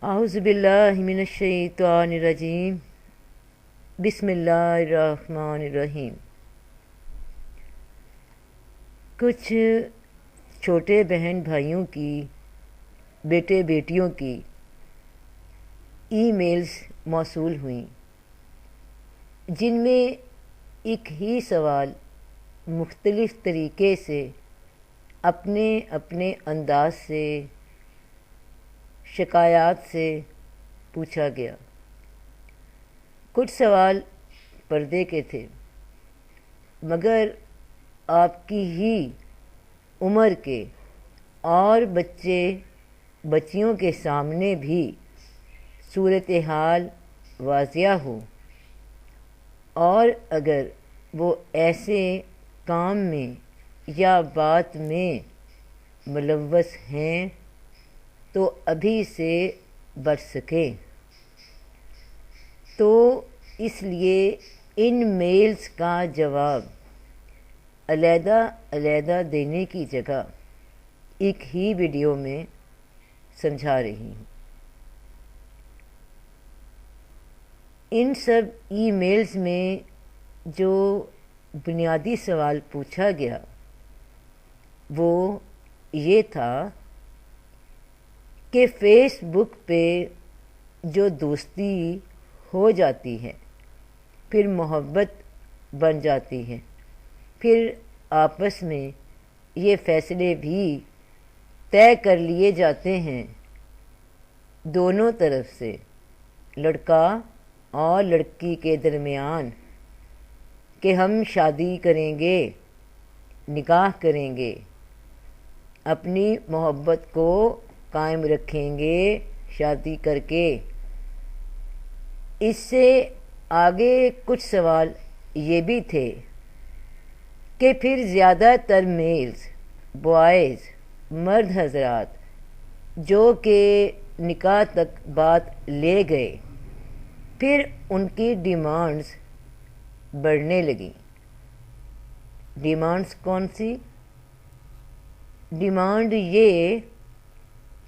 اعوذ باللہ من الشیطان الرجیم بسم اللہ الرحمن الرحیم۔ کچھ چھوٹے بہن بھائیوں کی، بیٹے بیٹیوں کی ای میلز موصول ہوئیں، جن میں ایک ہی سوال مختلف طریقے سے اپنے اپنے انداز سے، شکایات سے پوچھا گیا۔ کچھ سوال پردے کے تھے، مگر آپ کی ہی عمر کے اور بچے بچیوں کے سامنے بھی صورتحال واضح ہو، اور اگر وہ ایسے کام میں یا بات میں ملوث ہیں تو ابھی سے بچ سکیں۔ تو اس لیے ان میلز کا جواب علیحدہ علیحدہ دینے کی جگہ ایک ہی ویڈیو میں سمجھا رہی ہوں۔ ان سب ای میلز میں جو بنیادی سوال پوچھا گیا وہ یہ تھا کہ فیس بک پہ جو دوستی ہو جاتی ہے، پھر محبت بن جاتی ہے، پھر آپس میں یہ فیصلے بھی طے کر لیے جاتے ہیں دونوں طرف سے، لڑکا اور لڑکی کے درمیان، کہ ہم شادی کریں گے، نکاح کریں گے، اپنی محبت کو قائم رکھیں گے شادی کر کے۔ اس سے آگے کچھ سوال یہ بھی تھے کہ پھر زیادہ تر میلز، بوائز، مرد حضرات جو کہ نکاح تک بات لے گئے، پھر ان کی ڈیمانڈز بڑھنے لگیں۔ ڈیمانڈز کون سی؟ ڈیمانڈ یہ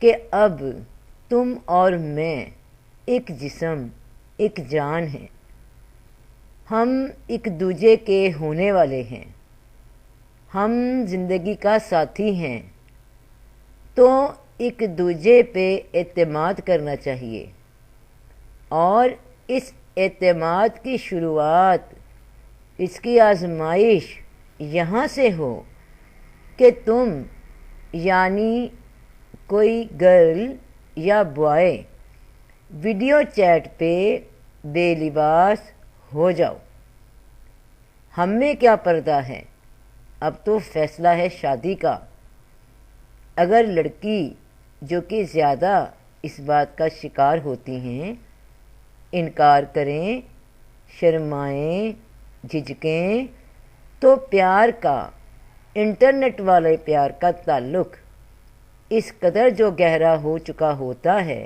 کہ اب تم اور میں ایک جسم، ایک جان ہیں، ہم ایک دوجے کے ہونے والے ہیں، ہم زندگی کا ساتھی ہیں، تو ایک دوجے پہ اعتماد کرنا چاہیے، اور اس اعتماد کی شروعات، اس کی آزمائش یہاں سے ہو کہ تم یعنی کوئی گرل یا بوائے ویڈیو چیٹ پہ بے لباس ہو جاؤ۔ ہم میں کیا پردہ ہے، اب تو فیصلہ ہے شادی کا۔ اگر لڑکی جو کہ زیادہ اس بات کا شکار ہوتی ہیں، انکار کریں، شرمائیں، جھجکیں، تو پیار کا، انٹرنیٹ والے پیار کا تعلق اس قدر جو گہرا ہو چکا ہوتا ہے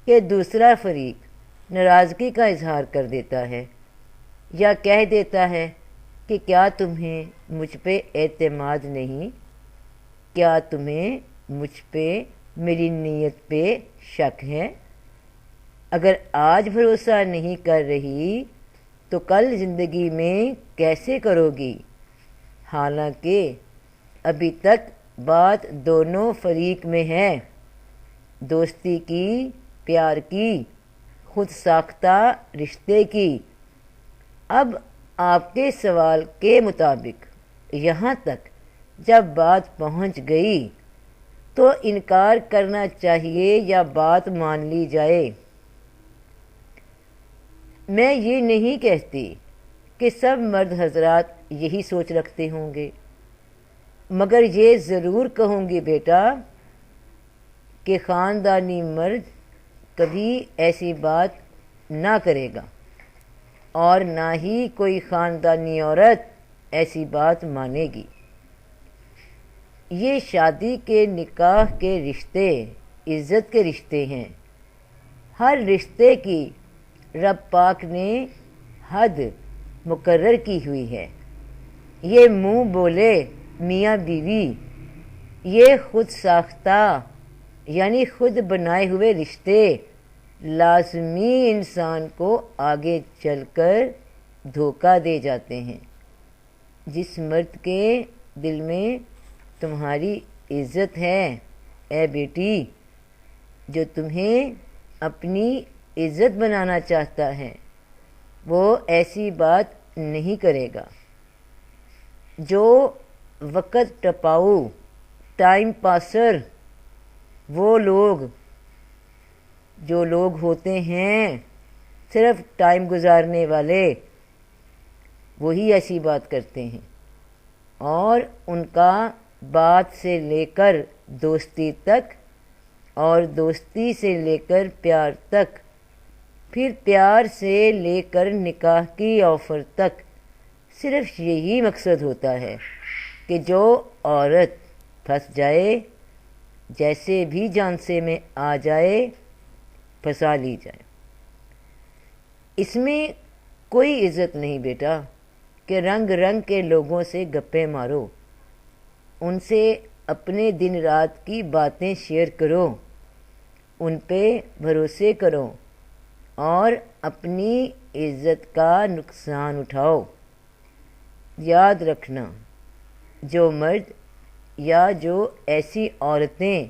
کہ دوسرا فریق ناراضگی کا اظہار کر دیتا ہے، یا کہہ دیتا ہے کہ کیا تمہیں مجھ پہ اعتماد نہیں؟ کیا تمہیں مجھ پہ، میری نیت پہ شک ہے؟ اگر آج بھروسہ نہیں کر رہی تو کل زندگی میں کیسے کرو گی؟ حالانکہ ابھی تک بات دونوں فریق میں ہے، دوستی کی، پیار کی، خود ساختہ رشتے کی۔ اب آپ کے سوال کے مطابق یہاں تک جب بات پہنچ گئی تو انکار کرنا چاہیے یا بات مان لی جائے؟ میں یہ نہیں کہتی کہ سب مرد حضرات یہی سوچ رکھتے ہوں گے، مگر یہ ضرور کہوں گی بیٹا کہ خاندانی مرد کبھی ایسی بات نہ کرے گا، اور نہ ہی کوئی خاندانی عورت ایسی بات مانے گی۔ یہ شادی کے، نکاح کے رشتے عزت کے رشتے ہیں۔ ہر رشتے کی رب پاک نے حد مقرر کی ہوئی ہے۔ یہ منہ بولے میاں بیوی، یہ خود ساختہ یعنی خود بنائے ہوئے رشتے لازمی انسان کو آگے چل کر دھوکہ دے جاتے ہیں۔ جس مرد کے دل میں تمہاری عزت ہے اے بیٹی، جو تمہیں اپنی عزت بنانا چاہتا ہے، وہ ایسی بات نہیں کرے گا۔ جو وقت ٹپاؤ، ٹائم پاسر، وہ لوگ جو لوگ ہوتے ہیں صرف ٹائم گزارنے والے، وہی ایسی بات کرتے ہیں، اور ان کا بات سے لے کر دوستی تک، اور دوستی سے لے کر پیار تک، پھر پیار سے لے کر نکاح کی آفر تک صرف یہی مقصد ہوتا ہے کہ جو عورت پھنس جائے، جیسے بھی جانسے میں آ جائے، پھنسا لی جائے۔ اس میں کوئی عزت نہیں بیٹا کہ رنگ رنگ کے لوگوں سے گپیں مارو، ان سے اپنے دن رات کی باتیں شیئر کرو، ان پہ بھروسے کرو اور اپنی عزت کا نقصان اٹھاؤ۔ یاد رکھنا، جو مرد یا جو ایسی عورتیں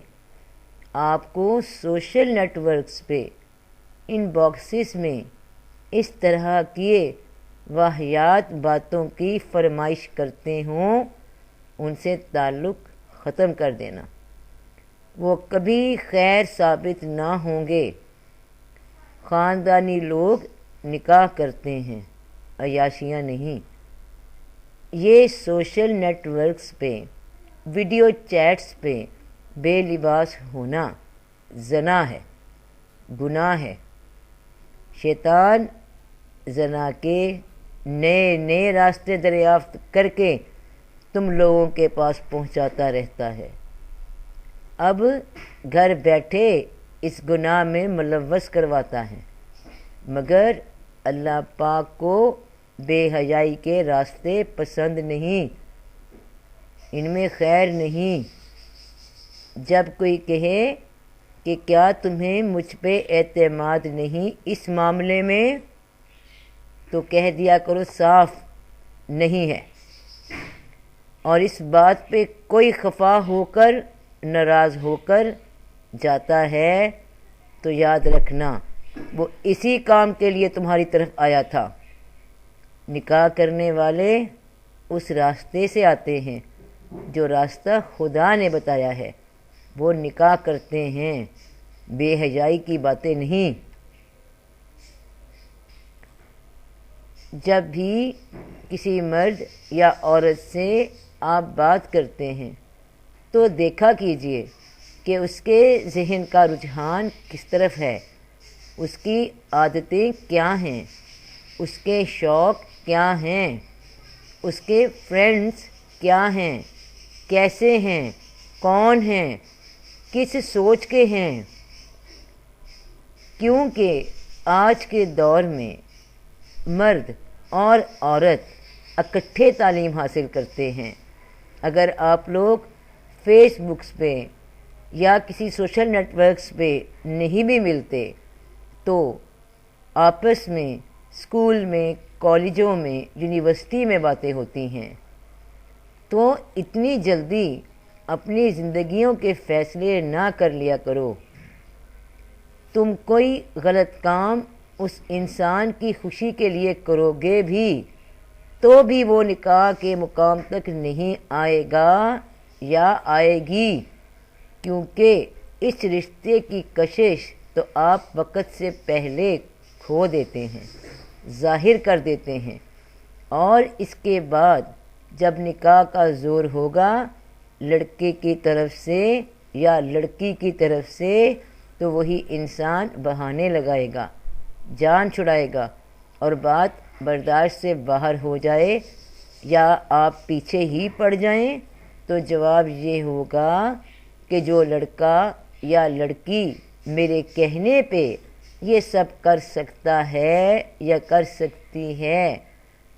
آپ کو سوشل نیٹ ورکس پہ ان باکسز میں اس طرح کیے واہیات باتوں کی فرمائش کرتے ہوں، ان سے تعلق ختم کر دینا۔ وہ کبھی خیر ثابت نہ ہوں گے۔ خاندانی لوگ نکاح کرتے ہیں، عیاشیاں نہیں۔ یہ سوشل نیٹ ورکس پہ، ویڈیو چیٹس پہ بے لباس ہونا زنا ہے، گناہ ہے۔ شیطان زنا کے نئے نئے راستے دریافت کر کے تم لوگوں کے پاس پہنچاتا رہتا ہے۔ اب گھر بیٹھے اس گناہ میں ملوث کرواتا ہے، مگر اللہ پاک کو بے حیائی کے راستے پسند نہیں، ان میں خیر نہیں۔ جب کوئی کہے کہ کیا تمہیں مجھ پہ اعتماد نہیں اس معاملے میں، تو کہہ دیا کرو صاف نہیں ہے، اور اس بات پہ کوئی خفا ہو کر، ناراض ہو کر جاتا ہے تو یاد رکھنا وہ اسی کام کے لیے تمہاری طرف آیا تھا۔ نکاح کرنے والے اس راستے سے آتے ہیں جو راستہ خدا نے بتایا ہے، وہ نکاح کرتے ہیں، بے حیائی کی باتیں نہیں۔ جب بھی کسی مرد یا عورت سے آپ بات کرتے ہیں تو دیکھا کیجئے کہ اس کے ذہن کا رجحان کس طرف ہے، اس کی عادتیں کیا ہیں، اس کے شوق کیا ہیں، اس کے فرینڈز کیا ہیں، کیسے ہیں، کون ہیں، کس سوچ کے ہیں۔ کیونکہ آج کے دور میں مرد اور عورت اکٹھے تعلیم حاصل کرتے ہیں۔ اگر آپ لوگ فیس بکس پہ یا کسی سوشل نیٹ ورکس پہ نہیں بھی ملتے تو آپس میں اسکول میں، کالجوں میں، یونیورسٹی میں باتیں ہوتی ہیں۔ تو اتنی جلدی اپنی زندگیوں کے فیصلے نہ کر لیا کرو۔ تم کوئی غلط کام اس انسان کی خوشی کے لیے کرو گے بھی تو بھی وہ نکاح کے مقام تک نہیں آئے گا یا آئے گی، کیونکہ اس رشتے کی کشش تو آپ وقت سے پہلے کھو دیتے ہیں، ظاہر کر دیتے ہیں، اور اس کے بعد جب نکاح کا زور ہوگا لڑکے کی طرف سے یا لڑکی کی طرف سے تو وہی انسان بہانے لگائے گا، جان چھڑائے گا، اور بات برداشت سے باہر ہو جائے یا آپ پیچھے ہی پڑ جائیں تو جواب یہ ہوگا کہ جو لڑکا یا لڑکی میرے کہنے پہ یہ سب کر سکتا ہے یا کر سکتی ہے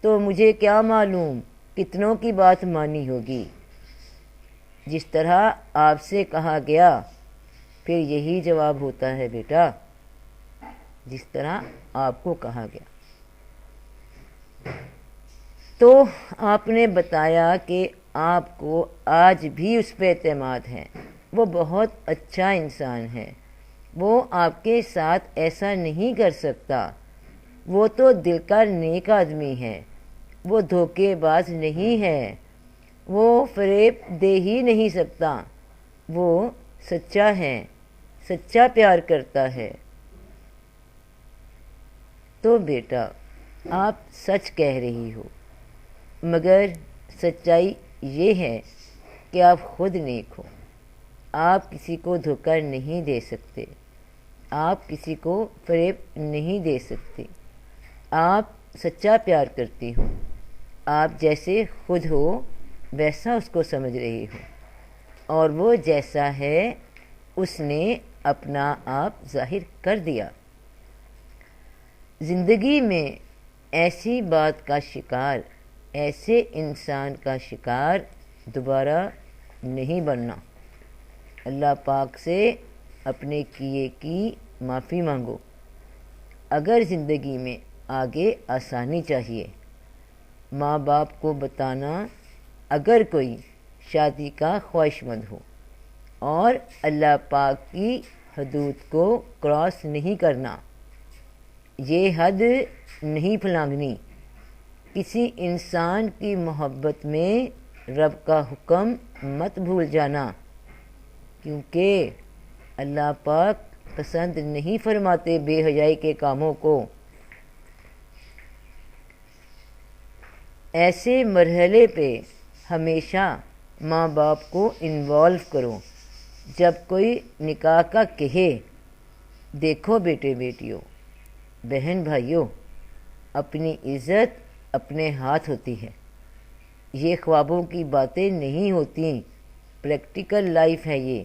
تو مجھے کیا معلوم کتنوں کی بات مانی ہوگی۔ جس طرح آپ سے کہا گیا پھر یہی جواب ہوتا ہے بیٹا جس طرح آپ کو کہا گیا۔ تو آپ نے بتایا کہ آپ کو آج بھی اس پہ اعتماد ہے، وہ بہت اچھا انسان ہے، وہ آپ کے ساتھ ایسا نہیں کر سکتا، وہ تو دل کا نیک آدمی ہے، وہ دھوکے باز نہیں ہے، وہ فریب دے ہی نہیں سکتا، وہ سچا ہے، سچا پیار کرتا ہے۔ تو بیٹا آپ سچ کہہ رہی ہو، مگر سچائی یہ ہے کہ آپ خود نیک ہو، آپ کسی کو دھوکہ نہیں دے سکتے، آپ کسی کو فریب نہیں دے سکتے، آپ سچا پیار کرتی ہو، آپ جیسے خود ہو ویسا اس کو سمجھ رہی ہو، اور وہ جیسا ہے اس نے اپنا آپ ظاہر کر دیا۔ زندگی میں ایسی بات کا شکار، ایسے انسان کا شکار دوبارہ نہیں بننا۔ اللہ پاک سے اپنے کیے کی معافی مانگو۔ اگر زندگی میں آگے آسانی چاہیے، ماں باپ کو بتانا اگر کوئی شادی کا خواہش مند ہو، اور اللہ پاک کی حدود کو کراس نہیں کرنا، یہ حد نہیں پھلانگنی۔ کسی انسان کی محبت میں رب کا حکم مت بھول جانا، کیونکہ اللہ پاک پسند نہیں فرماتے بے حیائی کے کاموں کو۔ ایسے مرحلے پہ ہمیشہ ماں باپ کو انوالو کرو۔ جب کوئی نکاح کا کہے، دیکھو بیٹے بیٹیوں، بہن بھائیوں، اپنی عزت اپنے ہاتھ ہوتی ہے، یہ خوابوں کی باتیں نہیں ہوتی، پریکٹیکل لائف ہے یہ،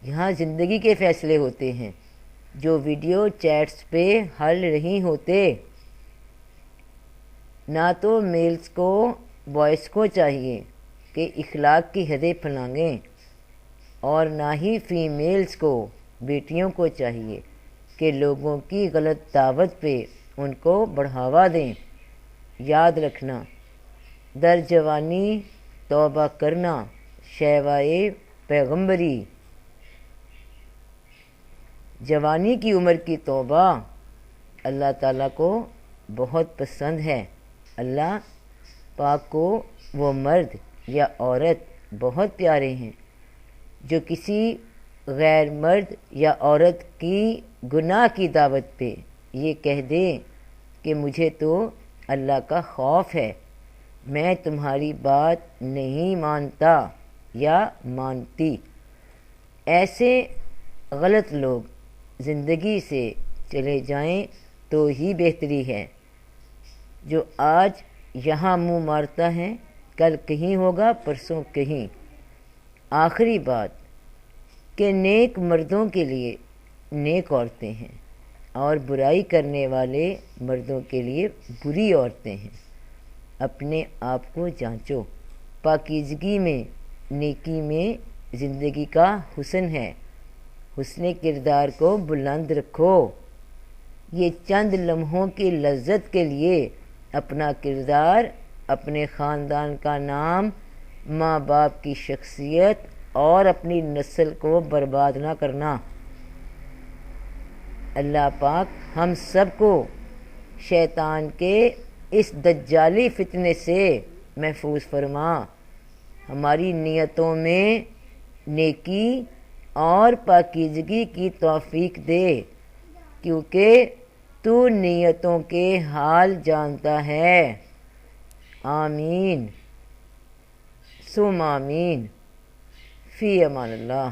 یہاں زندگی کے فیصلے ہوتے ہیں جو ویڈیو چیٹس پہ حل نہیں ہوتے۔ نہ تو میلز کو بوائز کو چاہیے کہ اخلاق کی حدیں پھلانگیں، اور نہ ہی فیمیلز کو بیٹیوں کو چاہیے کہ لوگوں کی غلط دعوت پہ ان کو بڑھاوا دیں۔ یاد رکھنا، در جوانی توبہ کرنا شیوائے پیغمبری۔ جوانی کی عمر کی توبہ اللہ تعالیٰ کو بہت پسند ہے۔ اللہ پاک کو وہ مرد یا عورت بہت پیارے ہیں جو کسی غیر مرد یا عورت کی گناہ کی دعوت پہ یہ کہہ دے کہ مجھے تو اللہ کا خوف ہے، میں تمہاری بات نہیں مانتا یا مانتی۔ ایسے غلط لوگ زندگی سے چلے جائیں تو ہی بہتری ہے۔ جو آج یہاں منہ مارتا ہے کل کہیں ہوگا، پرسوں کہیں۔ آخری بات کہ نیک مردوں کے لیے نیک عورتیں ہیں، اور برائی کرنے والے مردوں کے لیے بری عورتیں ہیں۔ اپنے آپ کو جانچو، پاکیزگی میں، نیکی میں زندگی کا حسن ہے۔ حسن کردار کو بلند رکھو۔ یہ چند لمحوں کی لذت کے لیے اپنا کردار، اپنے خاندان کا نام، ماں باپ کی شخصیت اور اپنی نسل کو برباد نہ کرنا۔ اللہ پاک ہم سب کو شیطان کے اس دجالی فتنے سے محفوظ فرما، ہماری نیتوں میں نیکی اور پاکیزگی کی توفیق دے، کیونکہ تو نیتوں کے حال جانتا ہے۔ آمین ثم آمین۔ فی امان اللہ۔